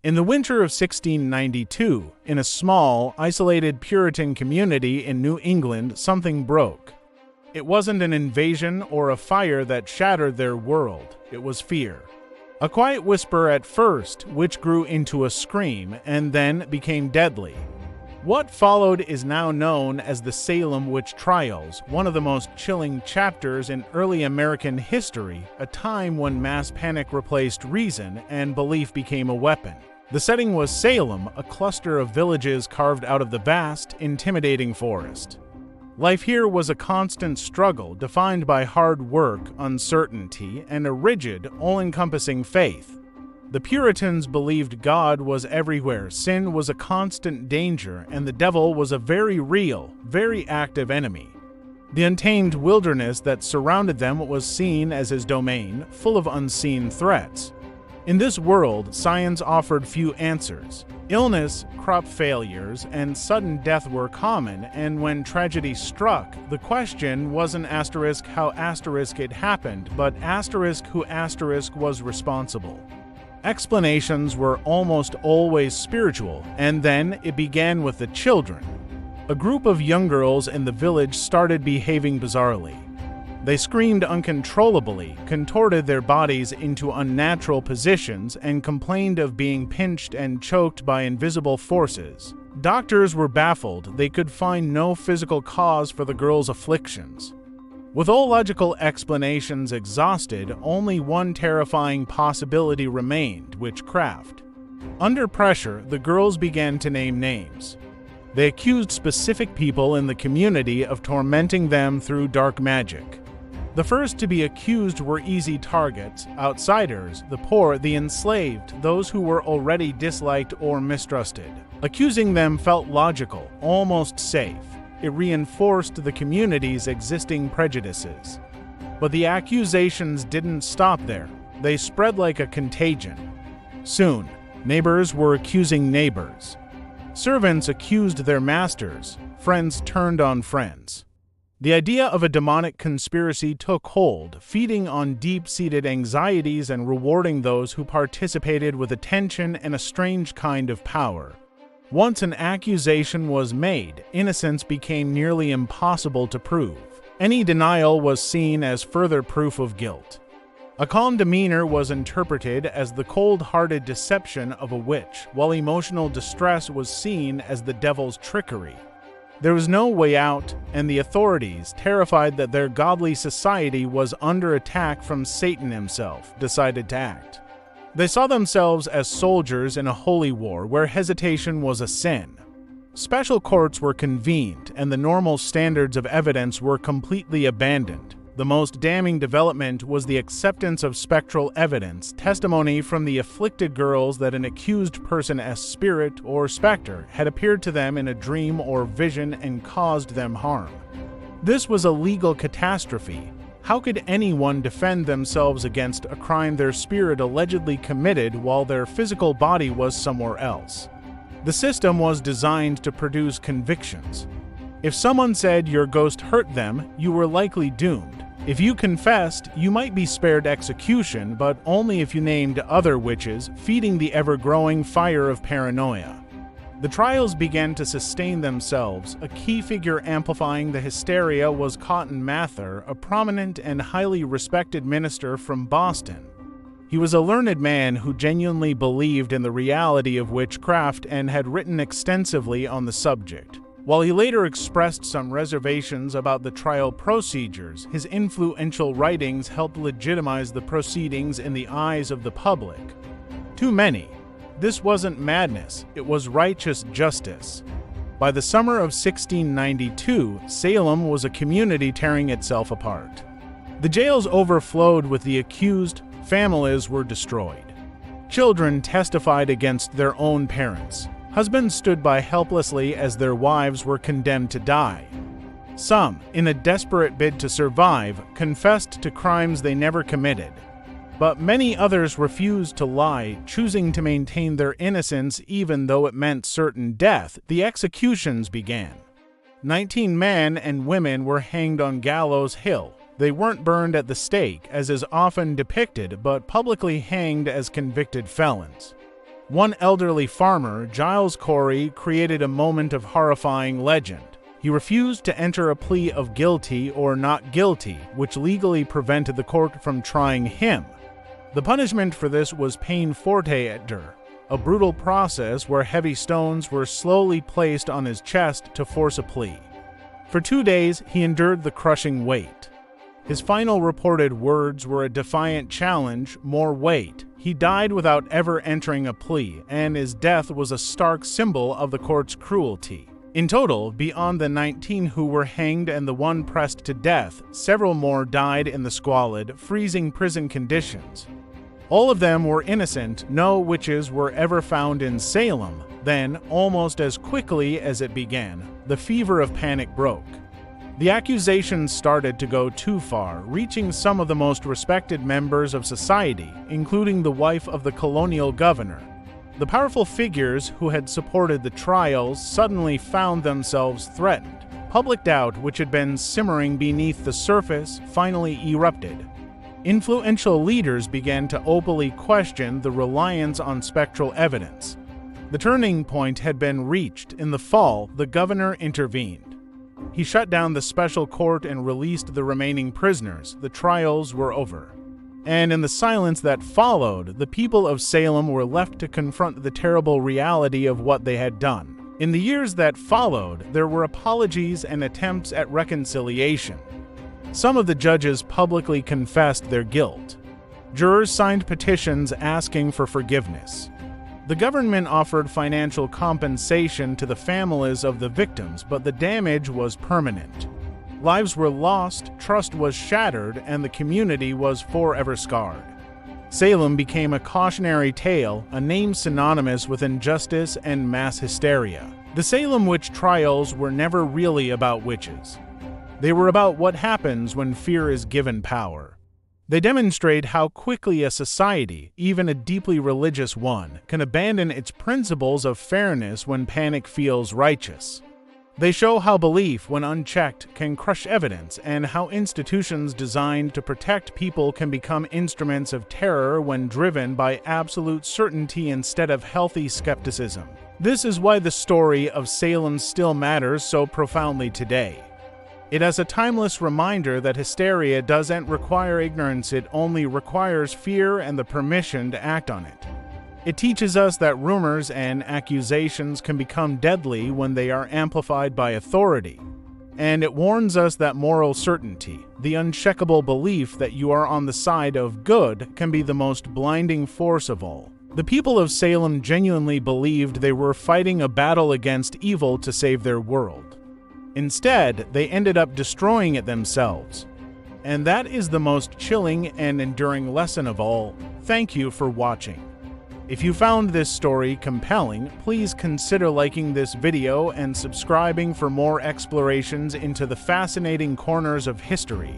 In the winter of 1692, in a small, isolated Puritan community in New England, something broke. It wasn't an invasion or a fire that shattered their world, it was fear. A quiet whisper at first, which grew into a scream and then became deadly. What followed is now known as the Salem Witch Trials, one of the most chilling chapters in early American history, a time when mass panic replaced reason and belief became a weapon. The setting was Salem, a cluster of villages carved out of the vast, intimidating forest. Life here was a constant struggle defined by hard work, uncertainty, and a rigid, all-encompassing faith. The Puritans believed God was everywhere, sin was a constant danger, and the devil was a very real, very active enemy. The untamed wilderness that surrounded them was seen as his domain, full of unseen threats. In this world, science offered few answers. Illness, crop failures, and sudden death were common, and when tragedy struck, the question wasn't how it happened, but who was responsible. Explanations were almost always spiritual, and then it began with the children. A group of young girls in the village started behaving bizarrely. They screamed uncontrollably, contorted their bodies into unnatural positions, and complained of being pinched and choked by invisible forces. Doctors were baffled; they could find no physical cause for the girls' afflictions. With all logical explanations exhausted, only one terrifying possibility remained: witchcraft. Under pressure, the girls began to name names. They accused specific people in the community of tormenting them through dark magic. The first to be accused were easy targets: outsiders, the poor, the enslaved, those who were already disliked or mistrusted. Accusing them felt logical, almost safe. It reinforced the community's existing prejudices. But the accusations didn't stop there. They spread like a contagion. Soon, neighbors were accusing neighbors. Servants accused their masters. Friends turned on friends. The idea of a demonic conspiracy took hold, feeding on deep-seated anxieties and rewarding those who participated with attention and a strange kind of power. Once an accusation was made, innocence became nearly impossible to prove. Any denial was seen as further proof of guilt. A calm demeanor was interpreted as the cold-hearted deception of a witch, while emotional distress was seen as the devil's trickery. There was no way out, and the authorities, terrified that their godly society was under attack from Satan himself, decided to act. They saw themselves as soldiers in a holy war where hesitation was a sin. Special courts were convened, and the normal standards of evidence were completely abandoned. The most damning development was the acceptance of spectral evidence, testimony from the afflicted girls that an accused person as spirit or specter had appeared to them in a dream or vision and caused them harm. This was a legal catastrophe. How could anyone defend themselves against a crime their spirit allegedly committed while their physical body was somewhere else? The system was designed to produce convictions. If someone said your ghost hurt them, you were likely doomed. If you confessed, you might be spared execution, but only if you named other witches, feeding the ever-growing fire of paranoia. The trials began to sustain themselves. A key figure amplifying the hysteria was Cotton Mather, a prominent and highly respected minister from Boston. He was a learned man who genuinely believed in the reality of witchcraft and had written extensively on the subject. While he later expressed some reservations about the trial procedures, his influential writings helped legitimize the proceedings in the eyes of the public. Too many. This wasn't madness, it was righteous justice. By the summer of 1692, Salem was a community tearing itself apart. The jails overflowed with the accused, families were destroyed. Children testified against their own parents. Husbands stood by helplessly as their wives were condemned to die. Some, in a desperate bid to survive, confessed to crimes they never committed. But many others refused to lie, choosing to maintain their innocence even though it meant certain death. The executions began. 19 men and women were hanged on Gallows Hill. They weren't burned at the stake, as is often depicted, but publicly hanged as convicted felons. One elderly farmer, Giles Corey, created a moment of horrifying legend. He refused to enter a plea of guilty or not guilty, which legally prevented the court from trying him. The punishment for this was peine forte, a brutal process where heavy stones were slowly placed on his chest to force a plea. For 2 days, he endured the crushing weight. His final reported words were a defiant challenge, more weight. He died without ever entering a plea, and his death was a stark symbol of the court's cruelty. In total, beyond the 19 who were hanged and the one pressed to death, several more died in the squalid, freezing prison conditions. All of them were innocent. No witches were ever found in Salem. Then, almost as quickly as it began, the fever of panic broke. The accusations started to go too far, reaching some of the most respected members of society, including the wife of the colonial governor. The powerful figures who had supported the trials suddenly found themselves threatened. Public doubt, which had been simmering beneath the surface, finally erupted. Influential leaders began to openly question the reliance on spectral evidence. The turning point had been reached. In the fall, the governor intervened. He shut down the special court and released the remaining prisoners. The trials were over. And in the silence that followed, the people of Salem were left to confront the terrible reality of what they had done. In the years that followed, there were apologies and attempts at reconciliation. Some of the judges publicly confessed their guilt. Jurors signed petitions asking for forgiveness. The government offered financial compensation to the families of the victims, but the damage was permanent. Lives were lost, trust was shattered, and the community was forever scarred. Salem became a cautionary tale, a name synonymous with injustice and mass hysteria. The Salem Witch Trials were never really about witches. They were about what happens when fear is given power. They demonstrate how quickly a society, even a deeply religious one, can abandon its principles of fairness when panic feels righteous. They show how belief, when unchecked, can crush evidence, and how institutions designed to protect people can become instruments of terror when driven by absolute certainty instead of healthy skepticism. This is why the story of Salem still matters so profoundly today. It is a timeless reminder that hysteria doesn't require ignorance, it only requires fear and the permission to act on it. It teaches us that rumors and accusations can become deadly when they are amplified by authority. And it warns us that moral certainty, the uncheckable belief that you are on the side of good, can be the most blinding force of all. The people of Salem genuinely believed they were fighting a battle against evil to save their world. Instead, they ended up destroying it themselves. And that is the most chilling and enduring lesson of all. Thank you for watching. If you found this story compelling, please consider liking this video and subscribing for more explorations into the fascinating corners of history.